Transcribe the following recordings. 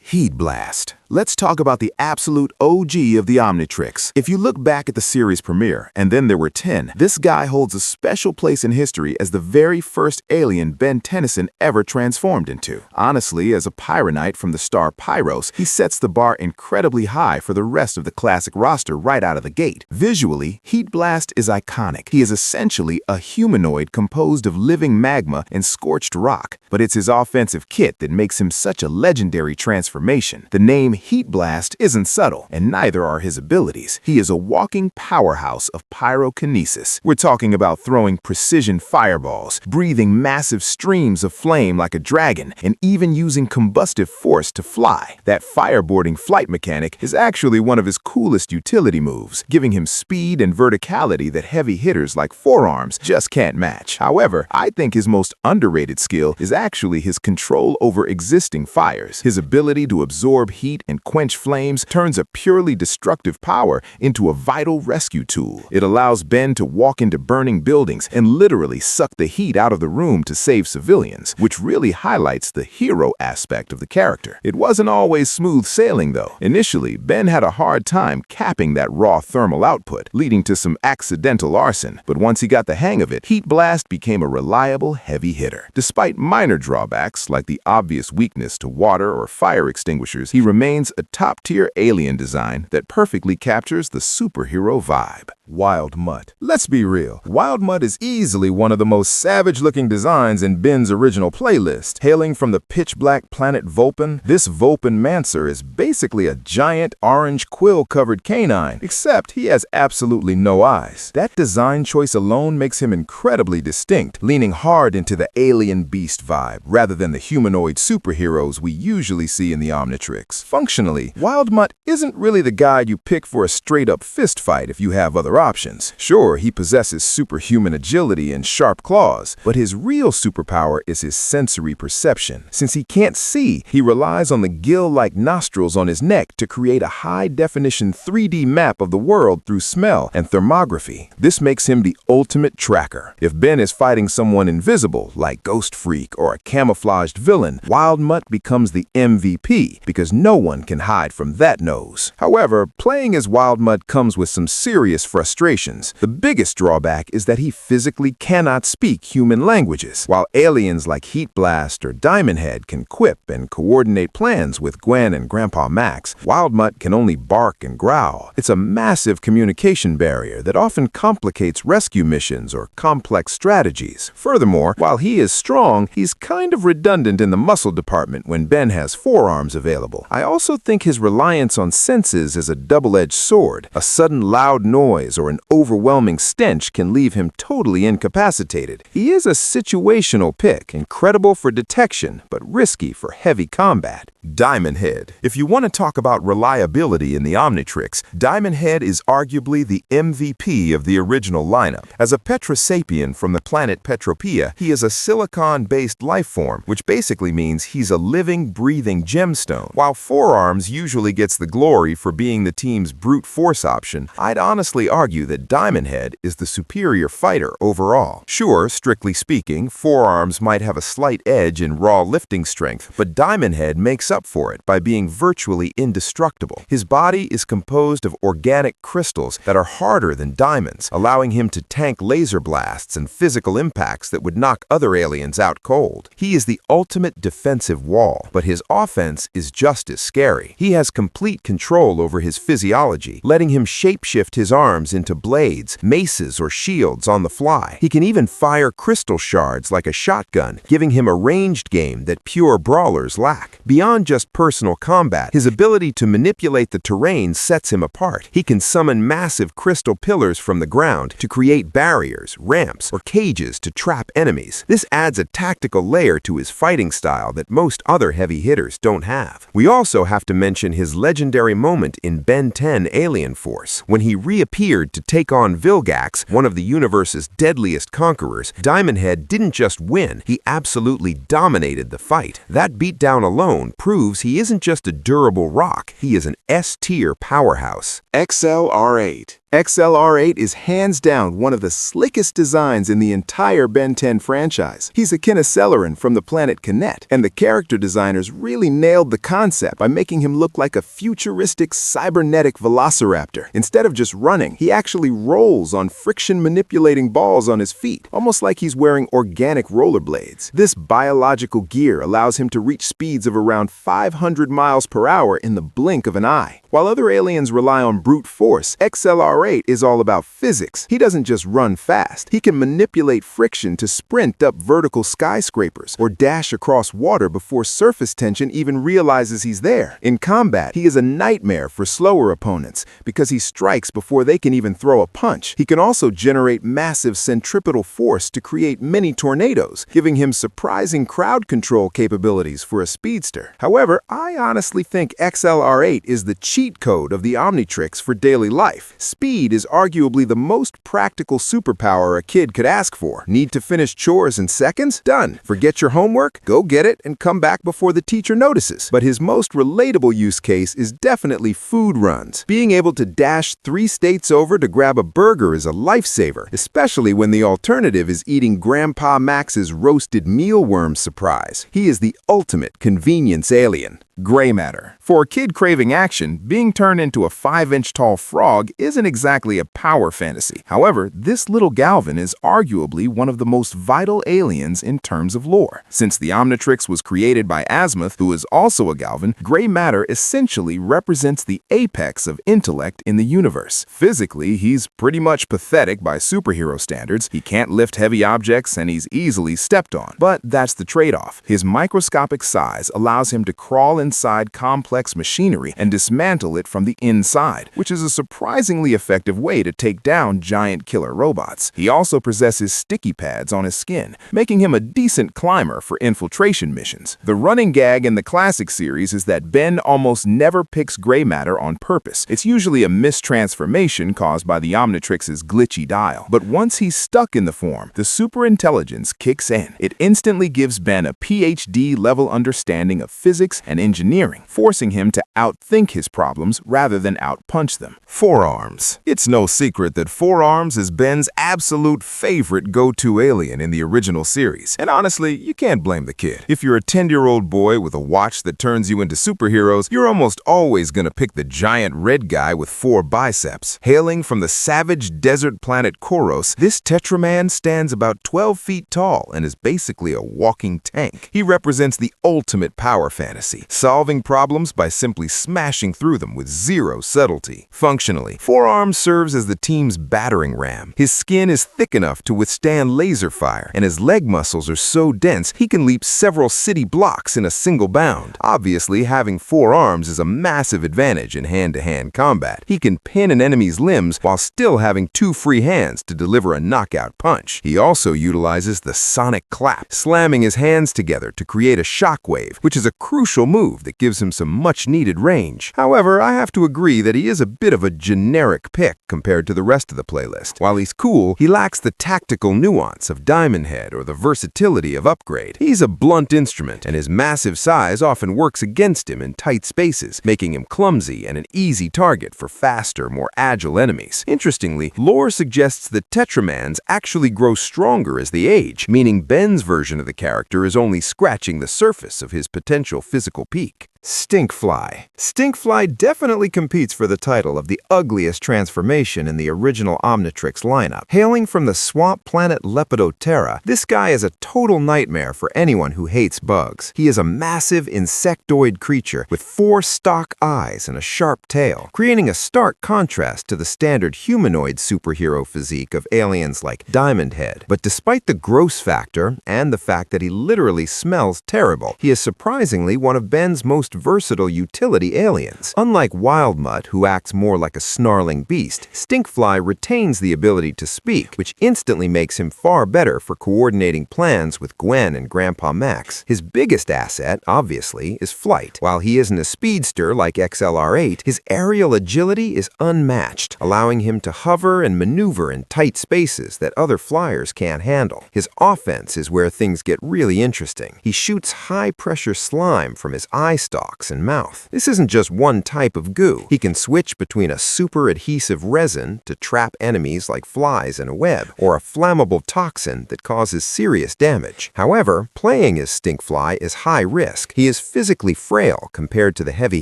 Heatblast. Let's talk about the absolute OG of the Omnitrix. If you look back at the series premiere, and then there were 10, this guy holds a special place in history as the very first alien Ben Tennyson ever transformed into. Honestly, as a Pyronite from the star Pyros, he sets the bar incredibly high for the rest of the classic roster right out of the gate. Visually, Heatblast is iconic. He is essentially a humanoid composed of living magma and scorched rock, but it's his offensive kit that makes him such a legendary transformation. The name Heatblast isn't subtle, and neither are his abilities. He is a walking powerhouse of pyrokinesis. We're talking about throwing precision fireballs, breathing massive streams of flame like a dragon, and even using combustive force to fly. That fireboarding flight mechanic is actually one of his coolest utility moves, giving him speed and verticality that heavy hitters like Forearms just can't match. However, I think his most underrated skill is actually his control over existing fires. His ability to absorb heat and quench flames turns a purely destructive power into a vital rescue tool. It allows Ben to walk into burning buildings and literally suck the heat out of the room to save civilians, which really highlights the hero aspect of the character. It wasn't always smooth sailing, though. Initially, Ben had a hard time capping that raw thermal output, leading to some accidental arson. But once he got the hang of it, Heatblast became a reliable heavy hitter. Despite minor drawbacks, like the obvious weakness to water or fire extinguishers, he remains a top-tier alien design that perfectly captures the superhero vibe. Wildmutt. Let's be real. Wildmutt is easily one of the most savage-looking designs in Ben's original playlist. Hailing from the pitch-black planet Vulpin, this Vulpin Mancer is basically a giant orange quill-covered canine, except he has absolutely no eyes. That design choice alone makes him incredibly distinct, leaning hard into the alien beast vibe, rather than the humanoid superheroes we usually see in the Omnitrix. Functionally, Wildmutt isn't really the guy you pick for a straight-up fist fight if you have other options. Sure, he possesses superhuman agility and sharp claws, but his real superpower is his sensory perception. Since he can't see, he relies on the gill-like nostrils on his neck to create a high-definition 3D map of the world through smell and thermography. This makes him the ultimate tracker. If Ben is fighting someone invisible, like Ghostfreak or a camouflaged villain, Wildmutt becomes the MVP because no one can hide from that nose. However, playing as Wildmutt comes with some serious frustrations. The biggest drawback is that he physically cannot speak human languages. While aliens like Heatblast or Diamondhead can quip and coordinate plans with Gwen and Grandpa Max, Wildmutt can only bark and growl. It's a massive communication barrier that often complicates rescue missions or complex strategies. Furthermore, while he is strong, he's kind of redundant in the muscle department when Ben has Forearms available. I also think his reliance on senses is a double-edged sword. A sudden loud noise or an overwhelming stench can leave him totally incapacitated. He is a situational pick, incredible for detection, but risky for heavy combat. Diamondhead. If you want to talk about reliability in the Omnitrix, Diamondhead is arguably the MVP of the original lineup. As a Petrosapien from the planet Petropia, he is a silicon-based life form, which basically means he's a living, breathing gemstone. While Forearms usually gets the glory for being the team's brute force option, I'd honestly argue that Diamondhead is the superior fighter overall. Sure, strictly speaking, Forearms might have a slight edge in raw lifting strength, but Diamondhead makes up for it by being virtually indestructible. His body is composed of organic crystals that are harder than diamonds, allowing him to tank laser blasts and physical impacts that would knock other aliens out cold. He is the ultimate defensive wall, but his offense is just as scary. He has complete control over his physiology, letting him shapeshift his arms into blades, maces, or shields on the fly. He can even fire crystal shards like a shotgun, giving him a ranged game that pure brawlers lack. Beyond just personal combat, his ability to manipulate the terrain sets him apart. He can summon massive crystal pillars from the ground to create barriers, ramps, or cages to trap enemies. This adds a tactical layer to his fighting style that most other heavy hitters don't have. We also have to mention his legendary moment in Ben 10 Alien Force. When he reappeared to take on Vilgax, one of the universe's deadliest conquerors, Diamondhead didn't just win, he absolutely dominated the fight. That beatdown alone proves he isn't just a durable rock, he is an S-tier powerhouse. XLR8. XLR8 is hands down one of the slickest designs in the entire Ben 10 franchise. He's a Kinoceleran from the planet Kinet, and the character designers really nailed the concept by making him look like a futuristic cybernetic velociraptor. Instead of just running, he actually rolls on friction-manipulating balls on his feet, almost like he's wearing organic rollerblades. This biological gear allows him to reach speeds of around 500 miles per hour in the blink of an eye. While other aliens rely on brute force, XLR8 is all about physics. He doesn't just run fast. He can manipulate friction to sprint up vertical skyscrapers or dash across water before surface tension even realizes he's there. In combat, he is a nightmare for slower opponents because he strikes before they can even throw a punch. He can also generate massive centripetal force to create mini tornadoes, giving him surprising crowd control capabilities for a speedster. However, I honestly think XLR8 is the cheat code of the Omnitrix for daily life. Speed is arguably the most practical superpower a kid could ask for. Need to finish chores in seconds? Done. Forget your homework? Go get it and come back before the teacher notices. But his most relatable use case is definitely food runs. Being able to dash 3 states over to grab a burger is a lifesaver, especially when the alternative is eating Grandpa Max's roasted mealworm surprise. He is the ultimate convenience alien. Gray matter. For a kid craving action, being turned into a 5-inch tall frog isn't exactly a power fantasy. However, this little Galvin is arguably one of the most vital aliens in terms of lore. Since the Omnitrix was created by Azimuth, who is also a Galvin, gray matter essentially represents the apex of intellect in the universe. Physically, he's pretty much pathetic by superhero standards. He can't lift heavy objects and he's easily stepped on. But that's the trade-off. His microscopic size allows him to crawl inside complex machinery and dismantle it from the inside, which is a surprisingly effective way to take down giant killer robots. He also possesses sticky pads on his skin, making him a decent climber for infiltration missions. The running gag in the classic series is that Ben almost never picks gray matter on purpose. It's usually a mistransformation caused by the Omnitrix's glitchy dial. But once he's stuck in the form, the superintelligence kicks in. It instantly gives Ben a PhD-level understanding of physics and engineering, forcing him to outthink his problems rather than outpunch them. Forearms. It's no secret that Forearms is Ben's absolute favorite go-to alien in the original series. And honestly, you can't blame the kid. If you're a 10-year-old boy with a watch that turns you into superheroes, you're almost always gonna pick the giant red guy with 4 biceps. Hailing from the savage desert planet Koros, this Tetraman stands about 12 feet tall and is basically a walking tank. He represents the ultimate power fantasy, solving problems by simply smashing through them with zero subtlety. Functionally, Forearms serves as the team's battering ram. His skin is thick enough to withstand laser fire, and his leg muscles are so dense he can leap several city blocks in a single bound. Obviously, having 4 arms is a massive advantage in hand-to-hand combat. He can pin an enemy's limbs while still having 2 free hands to deliver a knockout punch. He also utilizes the sonic clap, slamming his hands together to create a shockwave, which is a crucial move that gives him some much-needed range. However, I have to agree that he is a bit of a generic pick compared to the rest of the playlist. While he's cool, he lacks the tactical nuance of Diamondhead or the versatility of Upgrade. He's a blunt instrument, and his massive size often works against him in tight spaces, making him clumsy and an easy target for faster, more agile enemies. Interestingly, lore suggests that Tetramans actually grow stronger as they age, meaning Ben's version of the character is only scratching the surface of his potential physical peak. Stinkfly. Stinkfly definitely competes for the title of the ugliest transformation in the original Omnitrix lineup. Hailing from the swamp planet Lepidoptera, this guy is a total nightmare for anyone who hates bugs. He is a massive insectoid creature with 4 stalk eyes and a sharp tail, creating a stark contrast to the standard humanoid superhero physique of aliens like Diamondhead. But despite the gross factor and the fact that he literally smells terrible, he is surprisingly one of Ben's most versatile utility aliens. Unlike Wildmutt, who acts more like a snarling beast, Stinkfly retains the ability to speak, which instantly makes him far better for coordinating plans with Gwen and Grandpa Max. His biggest asset, obviously, is flight. While he isn't a speedster like XLR8, his aerial agility is unmatched, allowing him to hover and maneuver in tight spaces that other flyers can't handle. His offense is where things get really interesting. He shoots high-pressure slime from his eye stalk stalks and mouth. This isn't just one type of goo. He can switch between a super adhesive resin to trap enemies like flies in a web, or a flammable toxin that causes serious damage. However, playing as Stinkfly is high risk. He is physically frail compared to the heavy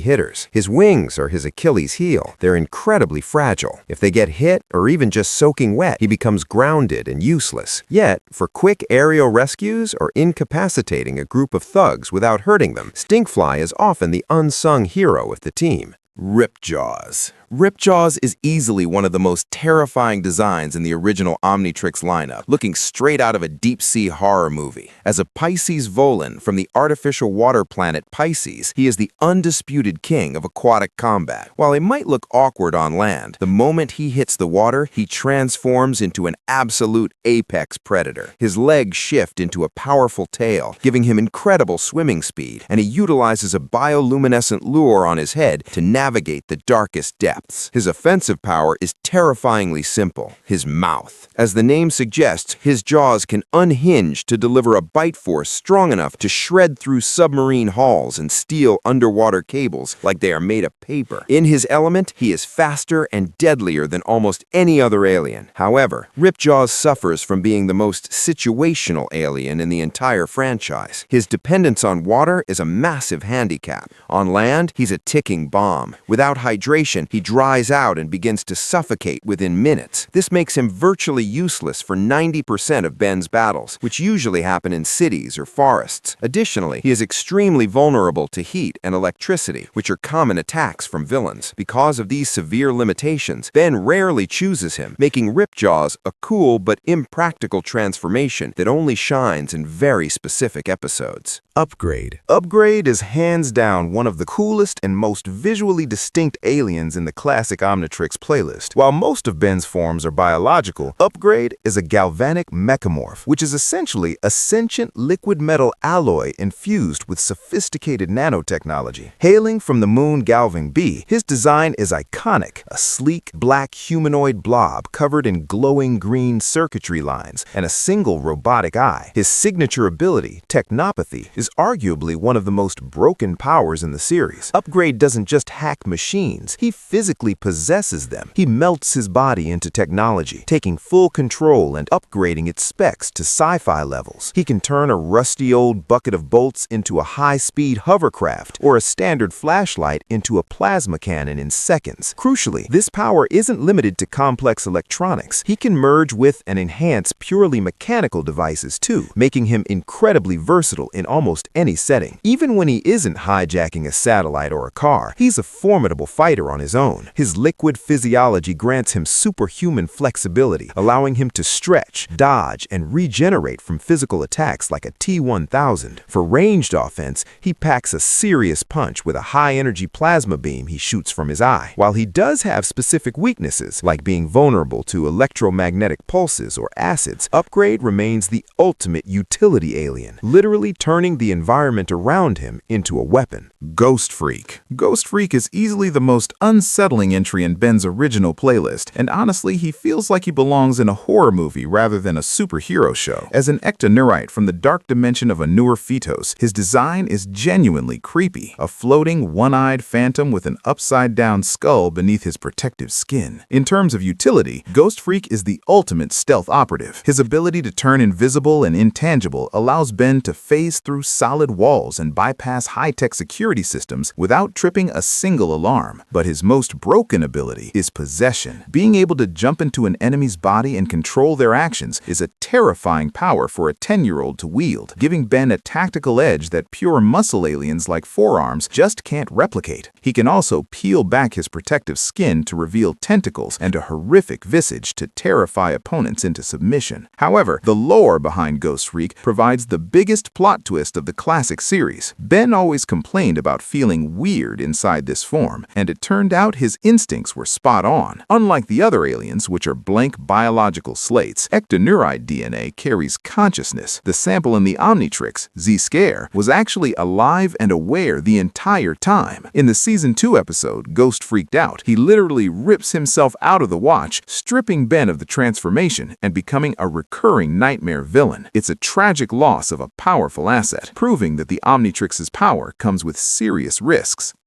hitters. His wings are his Achilles heel. They're incredibly fragile. If they get hit or even just soaking wet, he becomes grounded and useless. Yet, for quick aerial rescues or incapacitating a group of thugs without hurting them, Stinkfly is often the unsung hero of the team. Ripjaws. Ripjaws is easily one of the most terrifying designs in the original Omnitrix lineup, looking straight out of a deep-sea horror movie. As a Pisces Volan from the artificial water planet Pisces, he is the undisputed king of aquatic combat. While he might look awkward on land, the moment he hits the water, he transforms into an absolute apex predator. His legs shift into a powerful tail, giving him incredible swimming speed, and he utilizes a bioluminescent lure on his head to navigate the darkest depths. His offensive power is terrifyingly simple: his mouth. As the name suggests, his jaws can unhinge to deliver a bite force strong enough to shred through submarine hulls and steal underwater cables like they are made of paper. In his element, he is faster and deadlier than almost any other alien. However, Ripjaws suffers from being the most situational alien in the entire franchise. His dependence on water is a massive handicap. On land, he's a ticking bomb. Without hydration, he dries out and begins to suffocate within minutes. This makes him virtually useless for 90% of Ben's battles, which usually happen in cities or forests. Additionally, he is extremely vulnerable to heat and electricity, which are common attacks from villains. Because of these severe limitations, Ben rarely chooses him, making Ripjaws a cool but impractical transformation that only shines in very specific episodes. Upgrade. Upgrade is hands down one of the coolest and most visually distinct aliens in the classic Omnitrix playlist. While most of Ben's forms are biological, Upgrade is a galvanic mechamorph, which is essentially a sentient liquid metal alloy infused with sophisticated nanotechnology. Hailing from the moon Galving B, his design is iconic: a sleek, black humanoid blob covered in glowing green circuitry lines and a single robotic eye. His signature ability, Technopathy, is arguably one of the most broken powers in the series. Upgrade doesn't just hack machines, he physically possesses them. He melts his body into technology, taking full control and upgrading its specs to sci-fi levels. He can turn a rusty old bucket of bolts into a high-speed hovercraft or a standard flashlight into a plasma cannon in seconds. Crucially, this power isn't limited to complex electronics. He can merge with and enhance purely mechanical devices too, making him incredibly versatile in almost any setting. Even when he isn't hijacking a satellite or a car, he's a formidable fighter on his own. His liquid physiology grants him superhuman flexibility, allowing him to stretch, dodge, and regenerate from physical attacks like a T-1000. For ranged offense, he packs a serious punch with a high-energy plasma beam he shoots from his eye. While he does have specific weaknesses, like being vulnerable to electromagnetic pulses or acids, Upgrade remains the ultimate utility alien, literally turning the environment around him into a weapon. Ghostfreak. Ghostfreak is easily the most unsettling entry in Ben's original playlist, and honestly, he feels like he belongs in a horror movie rather than a superhero show. As an ectoneurite from the dark dimension of a newer fetus, his design is genuinely creepy, a floating, one-eyed phantom with an upside-down skull beneath his protective skin. In terms of utility, Ghostfreak is the ultimate stealth operative. His ability to turn invisible and intangible allows Ben to phase through solid walls and bypass high-tech security systems without tripping a single alarm. But his most broken ability is possession. Being able to jump into an enemy's body and control their actions is a terrifying power for a 10-year-old to wield, giving Ben a tactical edge that pure muscle aliens like Forearms just can't replicate. He can also peel back his protective skin to reveal tentacles and a horrific visage to terrify opponents into submission. However, the lore behind Ghostfreak provides the biggest plot twist of the classic series. Ben always complained about feeling weird inside this form, and it turned out his instincts were spot on. Unlike the other aliens, which are blank biological slates, ectoneuride DNA carries consciousness. The sample in the Omnitrix, Z-Scare, was actually alive and aware the entire time. In the Season 2 episode, Ghost Freaked Out, he literally rips himself out of the watch, stripping Ben of the transformation and becoming a recurring nightmare villain. It's a tragic loss of a powerful asset, proving that the Omnitrix's power comes with serious risks.